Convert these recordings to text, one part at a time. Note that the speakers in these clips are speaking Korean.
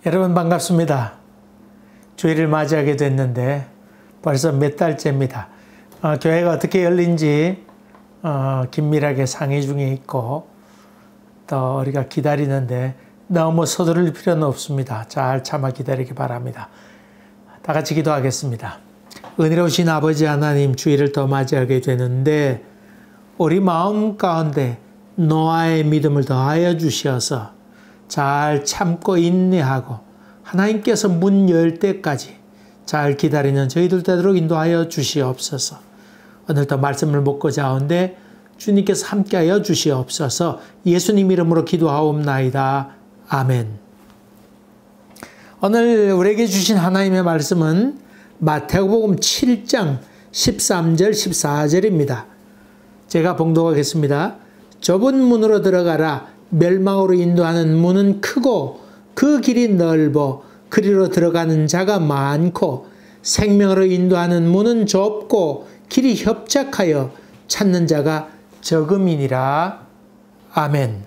여러분 반갑습니다. 주일을 맞이하게 됐는데 벌써 몇 달째입니다. 교회가 어떻게 열린지 긴밀하게 상의 중에 있고 또 우리가 기다리는데 너무 서두를 필요는 없습니다. 잘 참아 기다리기 바랍니다. 다 같이 기도하겠습니다. 은혜로우신 아버지 하나님, 주일을 더 맞이하게 되는데 우리 마음 가운데 노아의 믿음을 더하여 주시어서 잘 참고 인내하고 하나님께서 문 열 때까지 잘 기다리는 저희들 되도록 인도하여 주시옵소서. 오늘도 말씀을 묻고자 하는데 주님께서 함께하여 주시옵소서. 예수님 이름으로 기도하옵나이다. 아멘. 오늘 우리에게 주신 하나님의 말씀은 마태복음 7장 13절 14절입니다. 제가 봉독하겠습니다. 좁은 문으로 들어가라. 멸망으로 인도하는 문은 크고 그 길이 넓어 그리로 들어가는 자가 많고 생명으로 인도하는 문은 좁고 길이 협착하여 찾는 자가 적음이니라. 아멘.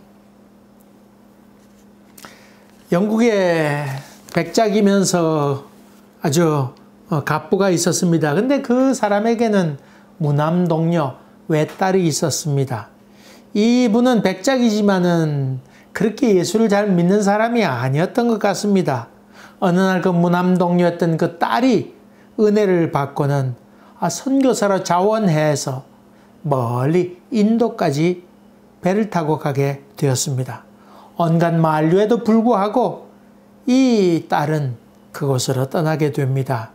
영국에 백작이면서 아주 갑부가 있었습니다. 근데 그 사람에게는 무남동녀 외딸이 있었습니다. 이분은 백작이지만은 그렇게 예수를 잘 믿는 사람이 아니었던 것 같습니다. 어느 날 그 무남동녀였던 그 딸이 은혜를 받고는 선교사로 자원해서 멀리 인도까지 배를 타고 가게 되었습니다. 온갖 만류에도 불구하고 이 딸은 그곳으로 떠나게 됩니다.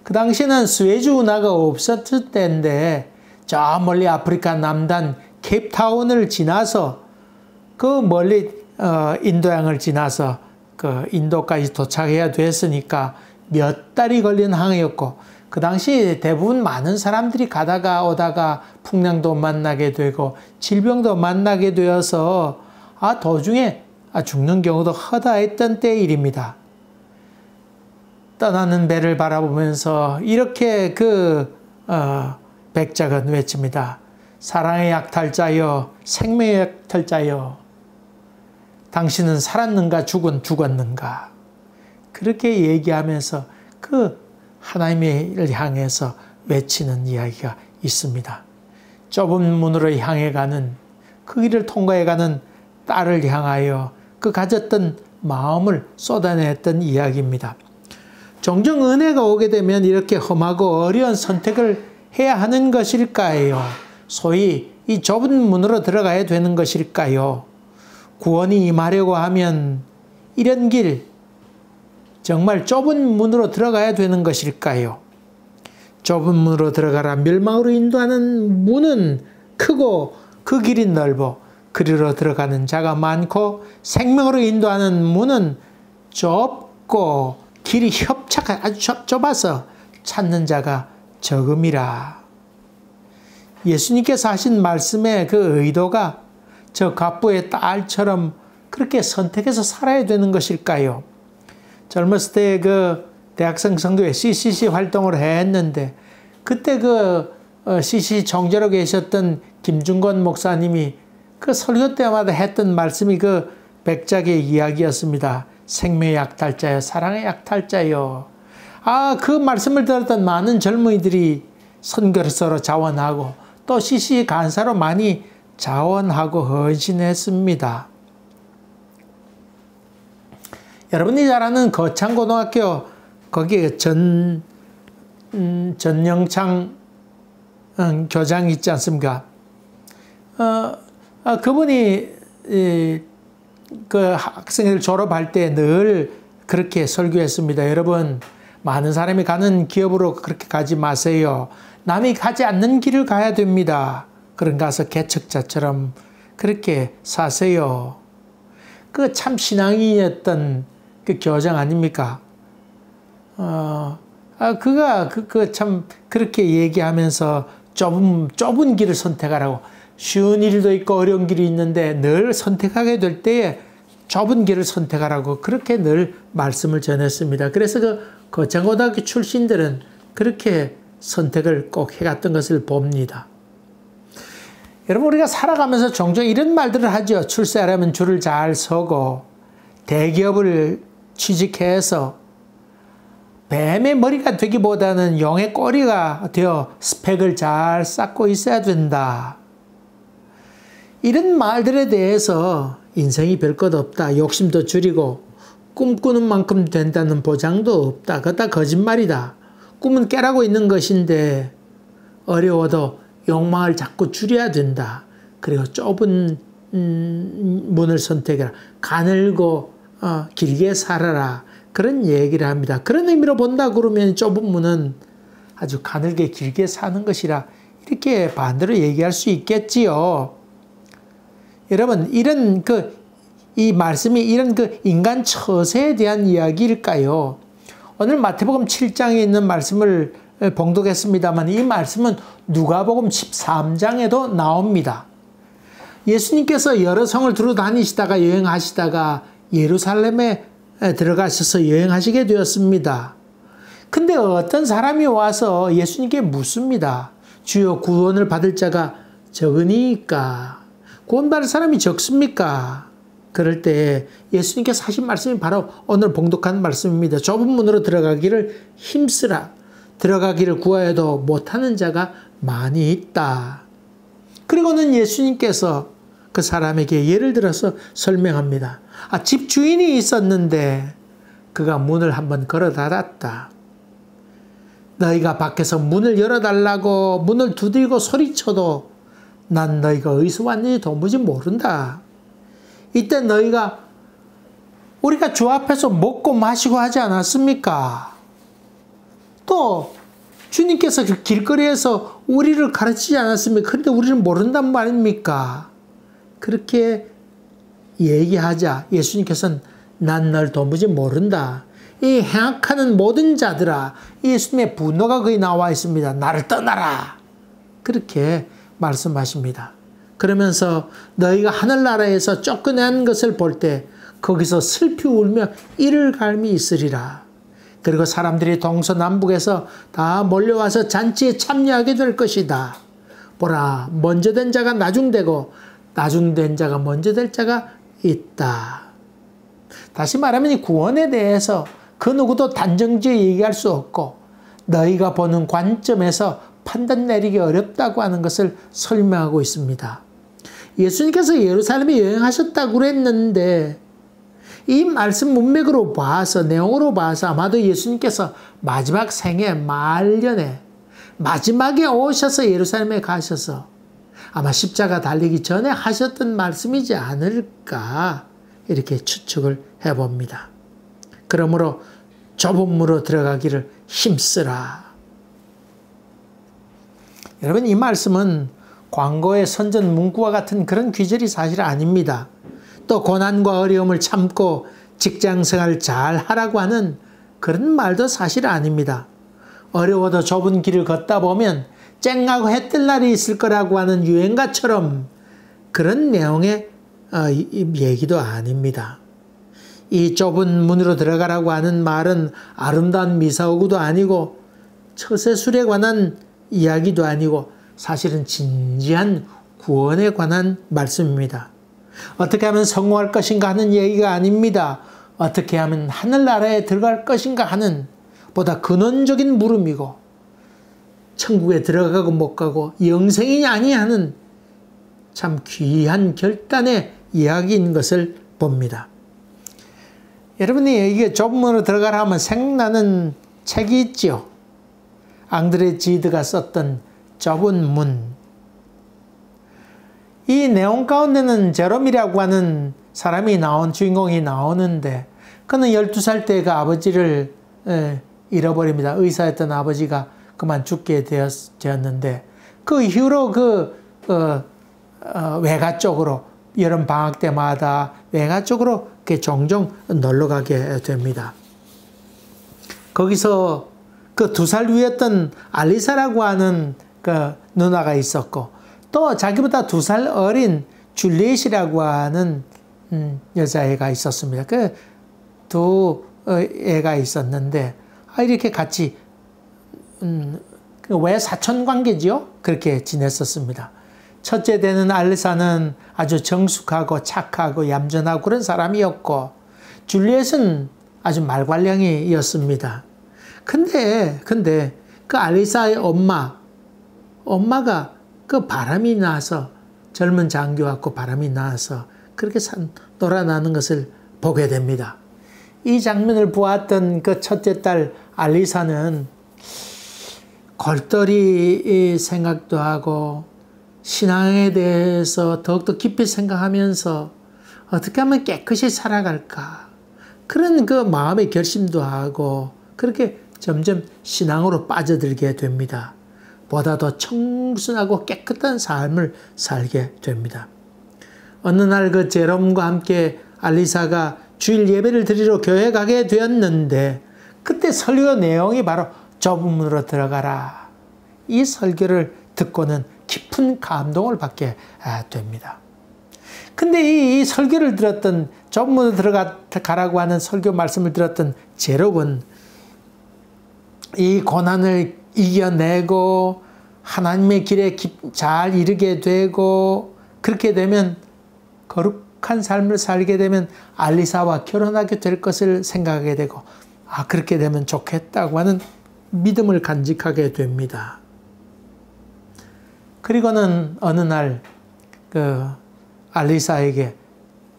그 당시에는 스웨즈 운하가 없었을 때인데 저 멀리 아프리카 남단 케이프타운을 지나서 그 멀리 인도양을 지나서 그 인도까지 도착해야 됐으니까 몇 달이 걸린 항해였고 그 당시 대부분 많은 사람들이 가다가 오다가 풍랑도 만나게 되고 질병도 만나게 되어서 도중에 죽는 경우도 허다했던 때의 일입니다. 떠나는 배를 바라보면서 이렇게 백작은 외칩니다. 사랑의 약탈자여, 생명의 약탈자여, 당신은 살았는가 죽었는가. 그렇게 얘기하면서 그 하나님을 향해서 외치는 이야기가 있습니다. 좁은 문으로 향해 가는 그 길을 통과해 가는 딸을 향하여 그 가졌던 마음을 쏟아냈던 이야기입니다. 종종 은혜가 오게 되면 이렇게 험하고 어려운 선택을 해야 하는 것일까요? 소위 이 좁은 문으로 들어가야 되는 것일까요? 구원이 임하려고 하면 이런 길, 정말 좁은 문으로 들어가야 되는 것일까요? 좁은 문으로 들어가라. 멸망으로 인도하는 문은 크고 그 길이 넓어 그리로 들어가는 자가 많고 생명으로 인도하는 문은 좁고 길이 협착한 아주 좁아서 찾는 자가 적음이라. 예수님께서 하신 말씀의 그 의도가 저 갑부의 딸처럼 그렇게 선택해서 살아야 되는 것일까요? 젊었을 때 그 대학생 성교회 CCC 활동을 했는데 그때 CCC 총재로 계셨던 김중건 목사님이 그 설교 때마다 했던 말씀이 그 백작의 이야기였습니다. 생명의 약탈자여, 사랑의 약탈자여. 그 말씀을 들었던 많은 젊은이들이 선교사로 자원하고 또 CC 간사로 많이 자원하고 헌신했습니다. 여러분이 잘 아는 거창고등학교 거기에 전영창 교장 있지 않습니까? 그분이 그 학생들 졸업할 때 늘 그렇게 설교했습니다. 여러분, 많은 사람이 가는 기업으로 그렇게 가지 마세요. 남이 가지 않는 길을 가야 됩니다. 그런 가서 개척자처럼 그렇게 사세요. 그 참 신앙인이었던 그 교장 아닙니까? 그가 참 그렇게 얘기하면서 좁은 길을 선택하라고. 쉬운 일도 있고 어려운 길이 있는데 늘 선택하게 될 때에 좁은 길을 선택하라고 그렇게 늘 말씀을 전했습니다. 그래서 그 거창고등학교 출신들은 그렇게 선택을 꼭 해갔던 것을 봅니다. 여러분, 우리가 살아가면서 종종 이런 말들을 하죠. 출세하려면 줄을 잘 서고 대기업을 취직해서 뱀의 머리가 되기보다는 용의 꼬리가 되어 스펙을 잘 쌓고 있어야 된다. 이런 말들에 대해서 인생이 별 것 없다. 욕심도 줄이고 꿈꾸는 만큼 된다는 보장도 없다. 그거 다 거짓말이다. 꿈은 깨라고 있는 것인데 어려워도 욕망을 자꾸 줄여야 된다. 그리고 좁은 문을 선택해라. 가늘고 길게 살아라. 그런 얘기를 합니다. 그런 의미로 본다 그러면 좁은 문은 아주 가늘게 길게 사는 것이라 이렇게 반대로 얘기할 수 있겠지요. 여러분, 이 말씀이 이런 인간 처세에 대한 이야기일까요? 오늘 마태복음 7장에 있는 말씀을 봉독했습니다만 이 말씀은 누가복음 13장에도 나옵니다. 예수님께서 여러 성을 두루 다니시다가 여행하시다가 예루살렘에 들어가셔서 여행하시게 되었습니다. 근데 어떤 사람이 와서 예수님께 묻습니다. 주여, 구원을 받을 자가 적으니까 구원받을 사람이 적습니까? 그럴 때 예수님께서 하신 말씀이 바로 오늘 봉독한 말씀입니다. 좁은 문으로 들어가기를 힘쓰라. 들어가기를 구하여도 못하는 자가 많이 있다. 그리고는 예수님께서 그 사람에게 예를 들어서 설명합니다. 집 주인이 있었는데 그가 문을 한번 걸어 닫았다. 너희가 밖에서 문을 열어달라고 문을 두들고 소리쳐도 난 너희가 어디서 왔는지 도무지 모른다. 이때 너희가 우리가 주 앞에서 먹고 마시고 하지 않았습니까? 또 주님께서 그 길거리에서 우리를 가르치지 않았습니까? 그런데 우리는 모른단 말입니까? 그렇게 얘기하자 예수님께서는 난 널 도무지 모른다. 이 행악하는 모든 자들아, 예수님의 분노가 거기 나와 있습니다. 나를 떠나라. 그렇게 말씀하십니다. 그러면서 너희가 하늘나라에서 쫓겨난 것을 볼 때 거기서 슬피 울며 이를 갈미 있으리라. 그리고 사람들이 동서남북에서 다 몰려와서 잔치에 참여하게 될 것이다. 보라, 먼저 된 자가 나중되고 나중된 자가 먼저 될 자가 있다. 다시 말하면 이 구원에 대해서 그 누구도 단정지어 얘기할 수 없고 너희가 보는 관점에서 판단 내리기 어렵다고 하는 것을 설명하고 있습니다. 예수님께서 예루살렘에 여행하셨다고 그랬는데 이 말씀 문맥으로 봐서, 내용으로 봐서 아마도 예수님께서 마지막 생애 말년에 마지막에 오셔서 예루살렘에 가셔서 아마 십자가 달리기 전에 하셨던 말씀이지 않을까 이렇게 추측을 해봅니다. 그러므로 좁은 문으로 들어가기를 힘쓰라. 여러분, 이 말씀은 광고의 선전 문구와 같은 그런 귀절이 사실 아닙니다. 또 고난과 어려움을 참고 직장생활 잘 하라고 하는 그런 말도 사실 아닙니다. 어려워도 좁은 길을 걷다 보면 쨍하고 해 뜰 날이 있을 거라고 하는 유행가처럼 그런 내용의 얘기도 아닙니다. 이 좁은 문으로 들어가라고 하는 말은 아름다운 미사오구도 아니고 처세술에 관한 이야기도 아니고 사실은 진지한 구원에 관한 말씀입니다. 어떻게 하면 성공할 것인가 하는 얘기가 아닙니다. 어떻게 하면 하늘나라에 들어갈 것인가 하는 보다 근원적인 물음이고 천국에 들어가고 못 가고 영생이냐 아니냐 하는 참 귀한 결단의 이야기인 것을 봅니다. 여러분이 이게 좁은 문으로 들어가라 하면 생각나는 책이 있지요. 앙드레 지드가 썼던 좁은 문. 이 내용 가운데는 제롬이라고 하는 사람이 주인공이 나오는데 그는 12살 때 그 아버지를 잃어버립니다. 의사였던 아버지가 그만 죽게 되었는데 그 이후로 외가 쪽으로 여름 방학 때마다 외가 쪽으로 종종 놀러 가게 됩니다. 거기서 그 2살 위였던 알리사라고 하는 그 누나가 있었고 또 자기보다 2살 어린 줄리엣이라고 하는 여자애가 있었습니다. 그 두 애가 있었는데 이렇게 같이 외사촌 관계지요? 그렇게 지냈었습니다. 첫째 되는 알리사는 아주 정숙하고 착하고 얌전하고 그런 사람이었고 줄리엣은 아주 말괄량이었습니다. 근데 그 알리사의 엄마가 그 바람이 나서 젊은 장교하고 바람이 나서 그렇게 놀아나는 것을 보게 됩니다. 이 장면을 보았던 그 첫째 딸 알리사는 골똘히 생각도 하고 신앙에 대해서 더욱더 깊이 생각하면서 어떻게 하면 깨끗이 살아갈까, 그런 그 마음의 결심도 하고 그렇게 점점 신앙으로 빠져들게 됩니다. 보다 더 청순하고 깨끗한 삶을 살게 됩니다. 어느 날 그 제롬과 함께 알리사가 주일 예배를 드리러 교회 가게 되었는데, 그때 설교 내용이 바로 좁은 문으로 들어가라. 이 설교를 듣고는 깊은 감동을 받게 됩니다. 근데 이 설교를 들었던, 좁은 문으로 들어가라고 하는 설교 말씀을 들었던 제롬은 이 고난을 이겨내고 하나님의 길에 잘 이르게 되고, 그렇게 되면 거룩한 삶을 살게 되면 알리사와 결혼하게 될 것을 생각하게 되고, 그렇게 되면 좋겠다고 하는 믿음을 간직하게 됩니다. 그리고는 어느 날 그 알리사에게,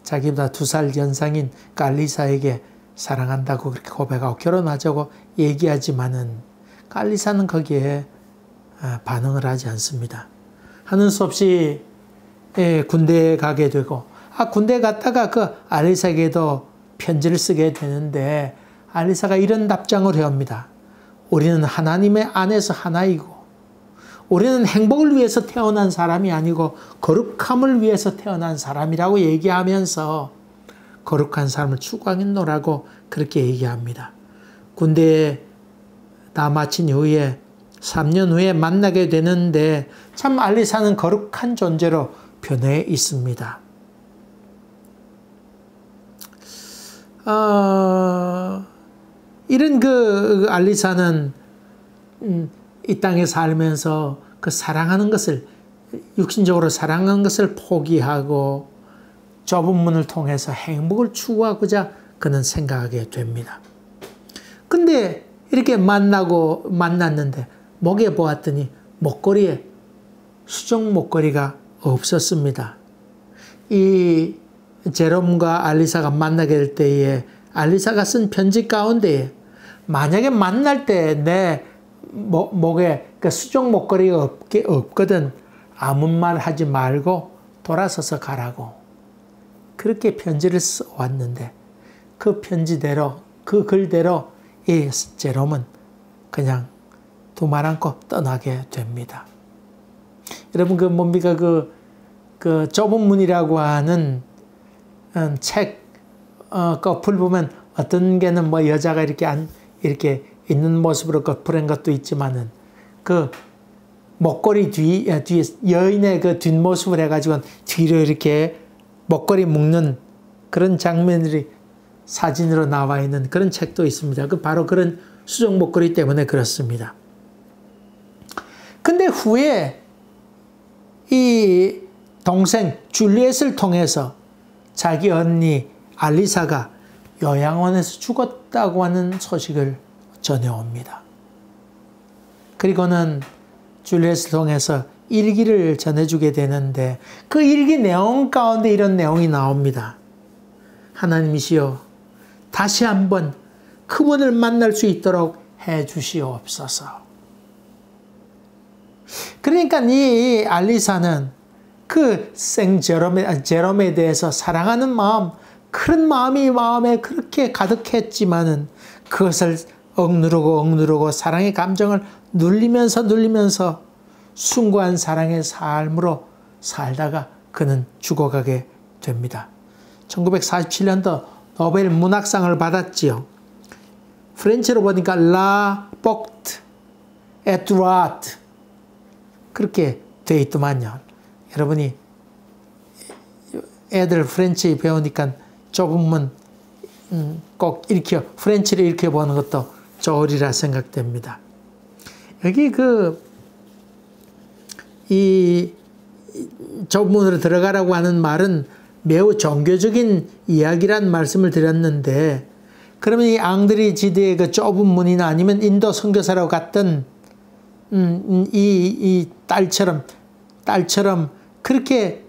자기보다 2살 연상인 그 알리사에게 사랑한다고 그렇게 고백하고 결혼하자고 얘기하지만은 알리사는 거기에 반응을 하지 않습니다. 하는 수 없이 군대에 가게 되고, 군대에 갔다가 그 알리사에게도 편지를 쓰게 되는데, 알리사가 이런 답장을 해옵니다. 우리는 하나님의 안에서 하나이고, 우리는 행복을 위해서 태어난 사람이 아니고 거룩함을 위해서 태어난 사람이라고 얘기하면서 거룩한 삶을 추구하겠노라고 그렇게 얘기합니다. 군대에 다 마친 이후에 3년 후에 만나게 되는데, 참 알리사는 거룩한 존재로 변해 있습니다. 이런 그 알리사는 이 땅에 살면서 그 사랑하는 것을, 육신적으로 사랑하는 것을 포기하고 좁은 문을 통해서 행복을 추구하고자 그는 생각하게 됩니다. 근데 이렇게 만났는데 목에 보았더니 목걸이에 수정 목걸이가 없었습니다. 이 제롬과 알리사가 만나게 될 때에 알리사가 쓴 편지 가운데에, 만약에 만날 때 내 목에 그 수정 목걸이가 없거든, 아무 말 하지 말고 돌아서서 가라고 그렇게 편지를 써왔는데, 그 편지대로, 그 글대로 이 제롬은 그냥 두 말 않고 떠나게 됩니다. 여러분, 그 뭡니까? 그 좁은 문이라고 하는 책 거풀 보면 어떤 게는 뭐 여자가 이렇게 있는 모습으로 거풀한 것도 있지만은, 그 목걸이 뒤에 여인의 그 뒷모습을 해가지고 뒤로 이렇게 목걸이 묶는 그런 장면들이 사진으로 나와 있는 그런 책도 있습니다. 바로 그런 수정 목걸이 때문에 그렇습니다. 근데 후에 이 동생 줄리엣을 통해서 자기 언니 알리사가 요양원에서 죽었다고 하는 소식을 전해옵니다. 그리고는 줄리엣을 통해서 일기를 전해주게 되는데, 그 일기 내용 가운데 이런 내용이 나옵니다. 하나님이시여, 다시 한번 그분을 만날 수 있도록 해 주시옵소서. 그러니까 이 알리사는 그 제롬에 대해서 사랑하는 마음, 그런 마음이 마음에 그렇게 가득했지만은 그것을 억누르고 사랑의 감정을 눌리면서 숭고한 사랑의 삶으로 살다가 그는 죽어가게 됩니다. 1947년도 노벨 문학상을 받았지요. 프렌치로 보니까 라 폭트 에뚜라트 그렇게 되어 있더만요. 여러분이 애들 프렌치 배우니까 조금은 꼭 프렌치를 이렇게 보는 것도 좋으리라 생각됩니다. 여기 이 좁은 문으로 들어가라고 하는 말은 매우 종교적인 이야기란 말씀을 드렸는데, 그러면 이 앙드레 지드의 그 좁은 문이나 아니면 인도 선교사로 갔던 이 딸처럼 그렇게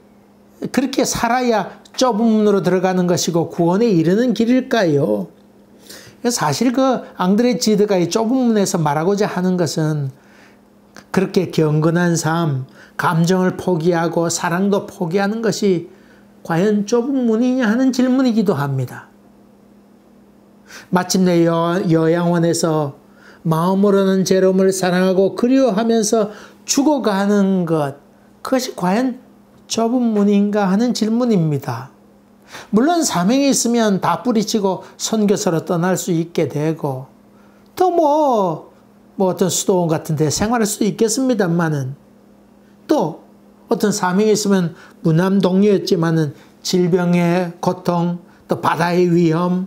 살아야 좁은 문으로 들어가는 것이고 구원에 이르는 길일까요? 사실 그 앙드레 지드가 이 좁은 문에서 말하고자 하는 것은 그렇게 경건한 삶, 감정을 포기하고 사랑도 포기하는 것이 과연 좁은 문이냐 하는 질문이기도 합니다. 마침내 요양원에서 마음으로는 제롬을 사랑하고 그리워하면서 죽어가는 것, 그것이 과연 좁은 문인가 하는 질문입니다. 물론 사명이 있으면 다 뿌리치고 선교사로 떠날 수 있게 되고 또 뭐 어떤 수도원 같은 데 생활할 수 있겠습니다만은 또 어떤 사명이 있으면 무남동녀였지만은 질병의 고통 또 바다의 위험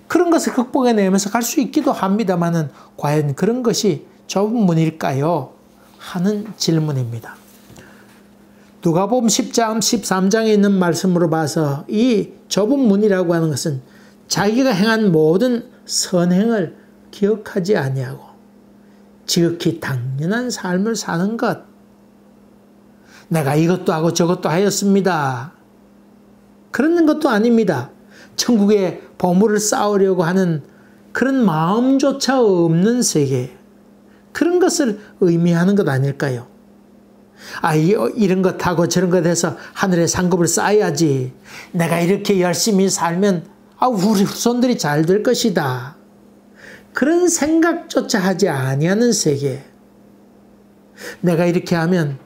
그런 것을 극복해내면서 갈 수 있기도 합니다만은 과연 그런 것이 좁은 문일까요? 하는 질문입니다. 누가복음 10장, 13장에 있는 말씀으로 봐서 이 좁은 문이라고 하는 것은 자기가 행한 모든 선행을 기억하지 아니하고 지극히 당연한 삶을 사는 것. 내가 이것도 하고 저것도 하였습니다. 그런 것도 아닙니다. 천국의 보물을 쌓으려고 하는 그런 마음조차 없는 세계. 그런 것을 의미하는 것 아닐까요? 이런 것 하고 저런 것 해서 하늘에 상급을 쌓아야지. 내가 이렇게 열심히 살면 우리 후손들이 잘 될 것이다. 그런 생각조차 하지 아니하는 세계. 내가 이렇게 하면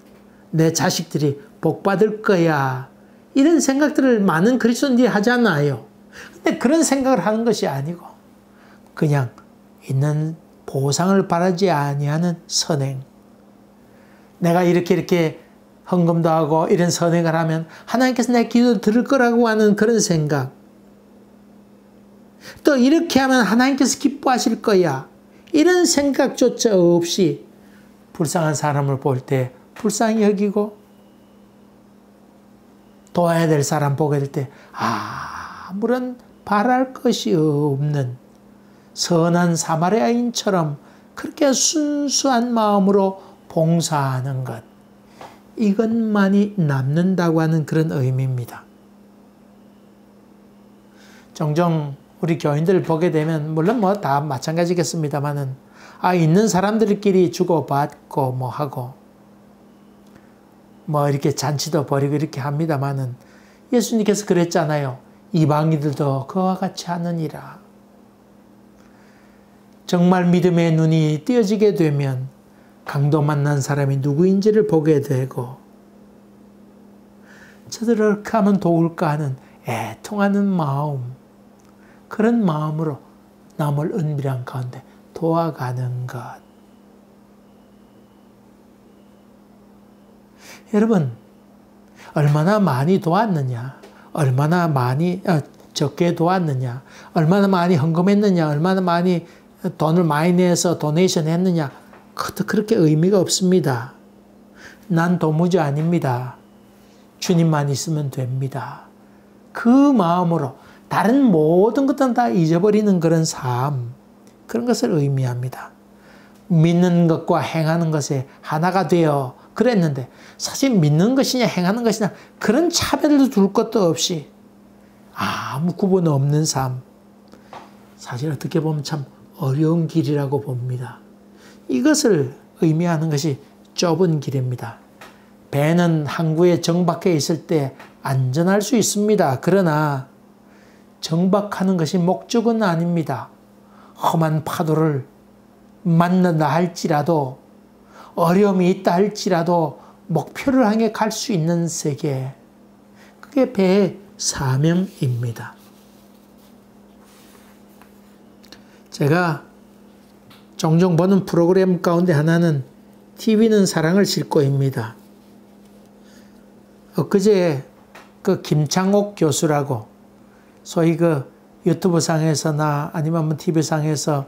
내 자식들이 복 받을 거야. 이런 생각들을 많은 그리스도인들이 하잖아요. 근데 그런 생각을 하는 것이 아니고 그냥 있는 보상을 바라지 아니하는 선행. 내가 이렇게 헌금도 하고 이런 선행을 하면 하나님께서 내 기도 들을 거라고 하는 그런 생각. 또 이렇게 하면 하나님께서 기뻐하실 거야. 이런 생각조차 없이 불쌍한 사람을 볼 때 불쌍히 여기고 도와야 될 사람 보게 될 때 아무런 바랄 것이 없는 선한 사마리아인처럼 그렇게 순수한 마음으로 봉사하는 것. 이것만이 남는다고 하는 그런 의미입니다. 종종 우리 교인들 보게 되면 물론 다 마찬가지겠습니다만은 있는 사람들끼리 주고받고 하고 이렇게 잔치도 벌이고 이렇게 합니다만은 예수님께서 그랬잖아요. 이방인들도 그와 같이 하느니라. 정말 믿음의 눈이 띄어지게 되면 강도 만난 사람이 누구인지를 보게 되고 저들을 어떻게 하면 도울까 하는 애통하는 마음, 그런 마음으로 남을 은밀한 가운데 도와가는 것. 여러분, 얼마나 많이 도왔느냐, 얼마나 많이 적게 도왔느냐, 얼마나 많이 헌금했느냐, 얼마나 많이 돈을 많이 내서 도네이션 했느냐, 그것도 그렇게 의미가 없습니다. 난 도무지 아닙니다. 주님만 있으면 됩니다. 그 마음으로 다른 모든 것들은 다 잊어버리는 그런 삶, 그런 것을 의미합니다. 믿는 것과 행하는 것에 하나가 되어 그랬는데 사실 믿는 것이냐 행하는 것이냐 그런 차별도 둘 것도 없이 아무 구분 없는 삶, 사실 어떻게 보면 참 어려운 길이라고 봅니다. 이것을 의미하는 것이 좁은 길입니다. 배는 항구에 정박해 있을 때 안전할 수 있습니다. 그러나 정박하는 것이 목적은 아닙니다. 험한 파도를 만난다 할지라도 어려움이 있다 할지라도 목표를 향해 갈 수 있는 세계, 그게 배의 사명입니다. 제가 종종 보는 프로그램 가운데 하나는 TV는 사랑을 싣고입니다. 엊그제 그 김창옥 교수라고 소위 그 유튜브 상에서나 아니면 TV 상에서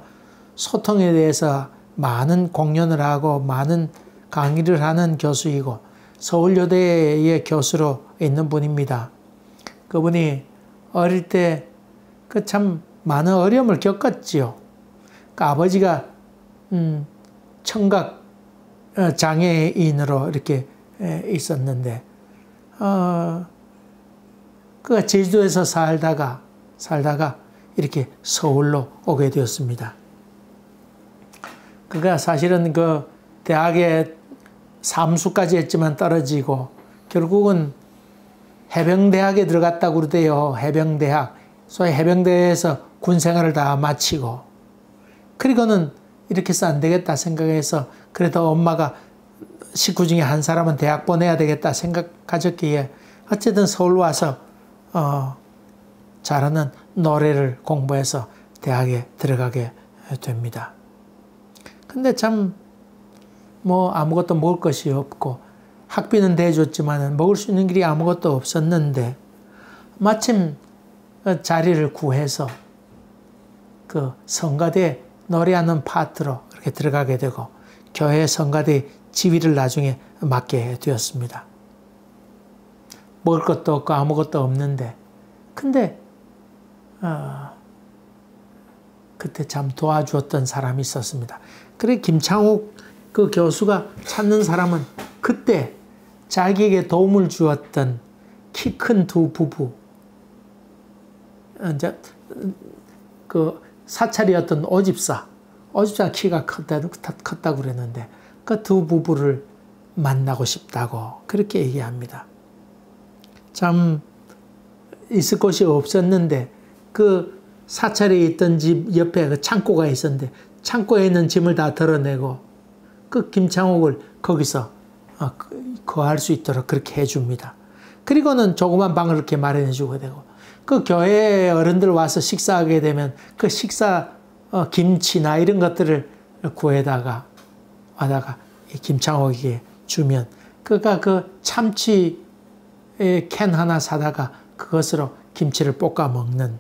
소통에 대해서 많은 공연을 하고 많은 강의를 하는 교수이고 서울여대의 교수로 있는 분입니다. 그분이 어릴 때 그 참 많은 어려움을 겪었지요. 그 아버지가 청각 장애인으로 이렇게 있었는데 그가 제주도에서 살다가 이렇게 서울로 오게 되었습니다. 그가 사실은 그 대학에 삼수까지 했지만 떨어지고 결국은 해병대학에 들어갔다고 그러대요. 해병대학. 소위 해병대에서 군생활을 다 마치고 그리고는 이렇게 해서 안 되겠다 생각해서 그래도 엄마가 식구 중에 한 사람은 대학 보내야 되겠다 생각하셨기에 어쨌든 서울 와서 잘하는 노래를 공부해서 대학에 들어가게 됩니다. 근데 참 뭐 아무것도 먹을 것이 없고 학비는 대줬지만 먹을 수 있는 길이 아무것도 없었는데 마침 자리를 구해서 그 성가대 노래하는 파트로 이렇게 들어가게 되고 교회 성가대 지휘를 나중에 맡게 되었습니다. 먹을 것도 없고 아무것도 없는데 근데 그때 참 도와주었던 사람이 있었습니다. 그래 김창욱 그 교수가 찾는 사람은 그때 자기에게 도움을 주었던 키 큰 두 부부 이제 그 사찰이었던 오집사 키가 컸다고 그랬는데 그 두 부부를 만나고 싶다고 그렇게 얘기합니다. 참 있을 곳이 없었는데 그 사찰에 있던 집 옆에 그 창고가 있었는데 창고에 있는 짐을 다 덜어내고 그 김창옥을 거기서 거할 수 있도록 그렇게 해줍니다. 그리고는 조그만 방을 이렇게 마련해 주게 되고 그 교회 어른들 와서 식사하게 되면 그 식사 김치나 이런 것들을 구해다가 김창옥에게 주면 그가 그 참치 캔 하나 사다가 그것으로 김치를 볶아 먹는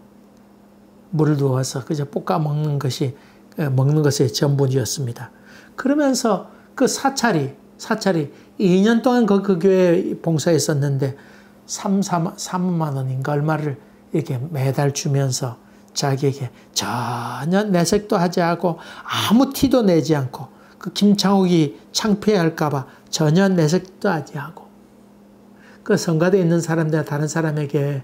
물을 부어서 그저 볶아 먹는 것이 것의 전부였습니다. 그러면서 그 사찰이 2년 동안 그 교회에 봉사했었는데 3만 원인가 얼마를 이렇게 매달 주면서 자기에게 전혀 내색도 하지 않고 아무 티도 내지 않고 그 김창욱이 창피할까봐 전혀 내색도 하지 않고 그 성가대에 있는 사람들 다른 사람에게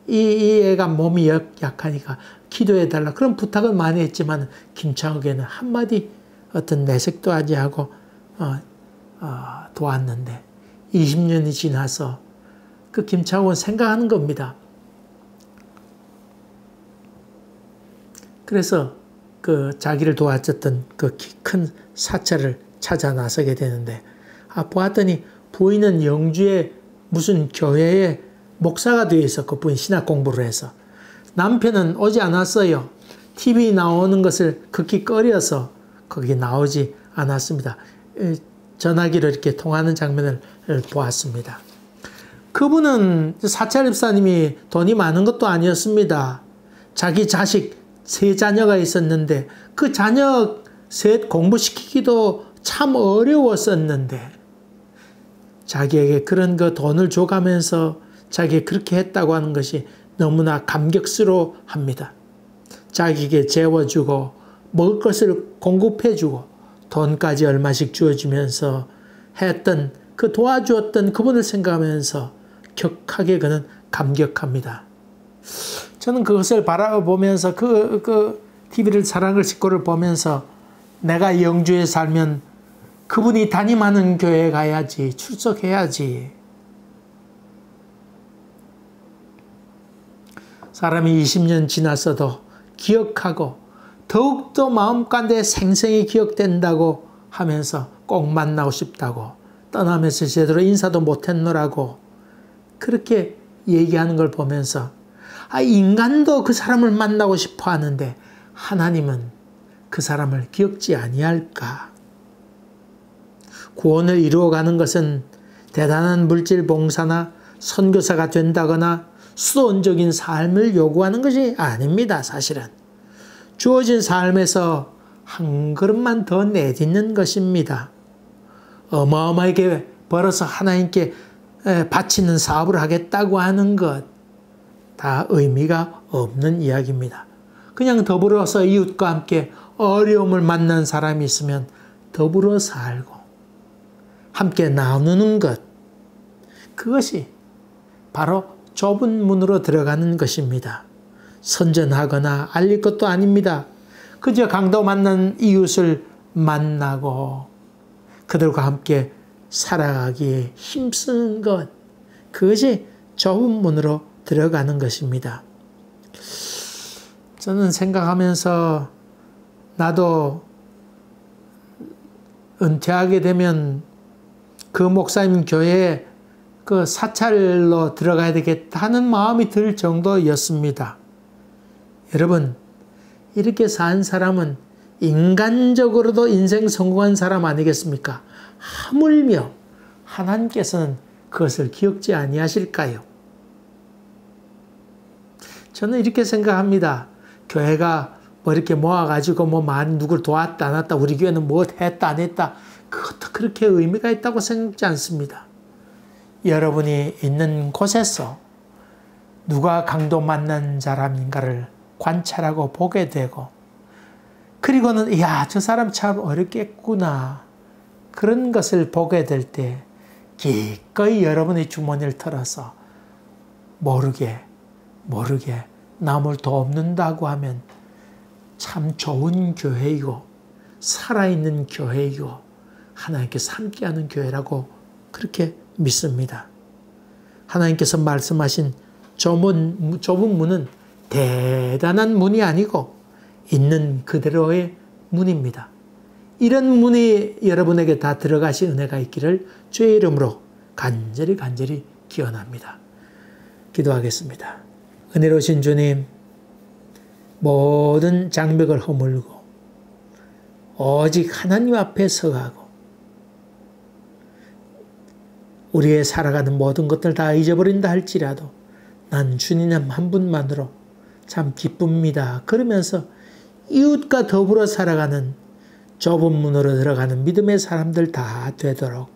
이 애가 몸이 약하니까 기도해달라 그런 부탁을 많이 했지만 김창욱에는 한마디 어떤 내색도 하지 않고 도왔는데 20년이 지나서 그 김창욱은 생각하는 겁니다. 그래서 그 자기를 도와줬던 그 키 큰 사찰을 찾아 나서게 되는데 보았더니 부인은 영주의 무슨 교회에 목사가 되어 있었고 부인 신학 공부를 해서 남편은 오지 않았어요. TV 나오는 것을 극히 꺼려서 거기 나오지 않았습니다. 전화기로 이렇게 통하는 장면을 보았습니다. 그분은 사찰 집사님이 돈이 많은 것도 아니었습니다. 자기 자식 3자녀가 있었는데 그 자녀 셋 공부시키기도 참 어려웠었는데 자기에게 그런 그 돈을 줘가면서 자기가 그렇게 했다고 하는 것이 너무나 감격스러워합니다. 자기에게 재워주고 먹을 것을 공급해주고 돈까지 얼마씩 주어주면서 했던 그 도와주었던 그분을 생각하면서 격하게 그는 감격합니다. 저는 그것을 바라보면서 그 TV를 사랑을 싣고를 보면서 내가 영주에 살면 그분이 담임하는 교회에 가야지 출석해야지. 사람이 20년 지났어도 기억하고 더욱더 마음가운데 생생히 기억된다고 하면서 꼭 만나고 싶다고 떠나면서 제대로 인사도 못했노라고 그렇게 얘기하는 걸 보면서 인간도 그 사람을 만나고 싶어 하는데 하나님은 그 사람을 기억지 아니할까. 구원을 이루어가는 것은 대단한 물질 봉사나 선교사가 된다거나 수도원적인 삶을 요구하는 것이 아닙니다. 사실은 주어진 삶에서 한 그릇만 더 내딛는 것입니다. 어마어마하게 벌어서 하나님께 바치는 사업을 하겠다고 하는 것 다 의미가 없는 이야기입니다. 그냥 더불어서 이웃과 함께 어려움을 만난 사람이 있으면 더불어 살고 함께 나누는 것, 그것이 바로 좁은 문으로 들어가는 것입니다. 선전하거나 알릴 것도 아닙니다. 그저 강도 만난 이웃을 만나고 그들과 함께 살아가기에 힘쓰는 것, 그것이 좁은 문으로 들어가는 것입니다. 저는 생각하면서 나도 은퇴하게 되면 그 목사님 교회에 그 사찰로 들어가야 되겠다 하는 마음이 들 정도였습니다. 여러분, 이렇게 산 사람은 인간적으로도 인생 성공한 사람 아니겠습니까? 하물며 하나님께서는 그것을 기억지 아니하실까요? 저는 이렇게 생각합니다. 교회가 뭐 이렇게 모아가지고 뭐 많이 누굴 도왔다 안 왔다, 우리 교회는 뭐 했다 안 했다, 그것도 그렇게 의미가 있다고 생각지 않습니다. 여러분이 있는 곳에서 누가 강도 만난 사람인가를 관찰하고 보게 되고, 그리고는 이야, 저 사람 참 어렵겠구나, 그런 것을 보게 될 때 기꺼이 여러분의 주머니를 털어서 모르게 남을 돕는다고 하면 참 좋은 교회이고 살아있는 교회이고 하나님께서 함께하는 교회라고 그렇게 믿습니다. 하나님께서 말씀하신 좁은 문은 대단한 문이 아니고 있는 그대로의 문입니다. 이런 문이 여러분에게 다 들어가신 은혜가 있기를 주의 이름으로 간절히 기원합니다. 기도하겠습니다. 은혜로우신 주님, 모든 장벽을 허물고 오직 하나님 앞에 서가고 우리의 살아가는 모든 것들 다 잊어버린다 할지라도 난 주님 한 분만으로 참 기쁩니다. 그러면서 이웃과 더불어 살아가는 좁은 문으로 들어가는 믿음의 사람들 다 되도록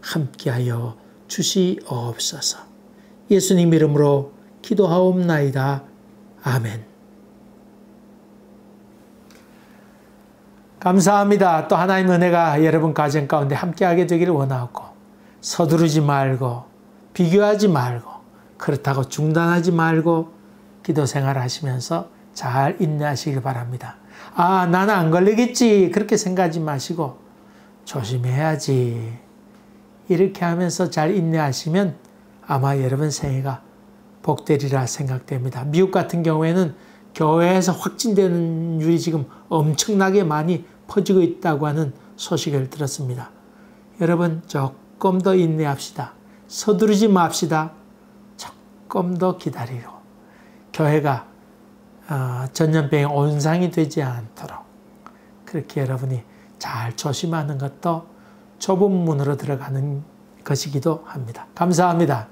함께하여 주시옵소서. 예수님 이름으로 기도하옵나이다. 아멘. 감사합니다. 또 하나님의 은혜가 여러분 가정 가운데 함께하게 되기를 원하고, 서두르지 말고 비교하지 말고 그렇다고 중단하지 말고 기도 생활 하시면서 잘 인내하시길 바랍니다. 아, 나는 안 걸리겠지 그렇게 생각하지 마시고 조심해야지 이렇게 하면서 잘 인내하시면 아마 여러분 생애가 복되리라 생각됩니다. 미국 같은 경우에는 교회에서 확진되는 율이 지금 엄청나게 많이 퍼지고 있다고 하는 소식을 들었습니다. 여러분 조금 더 인내합시다. 서두르지 맙시다. 조금 더 기다리고 교회가 전염병의 온상이 되지 않도록 그렇게 여러분이 잘 조심하는 것도 좁은 문으로 들어가는 것이기도 합니다. 감사합니다.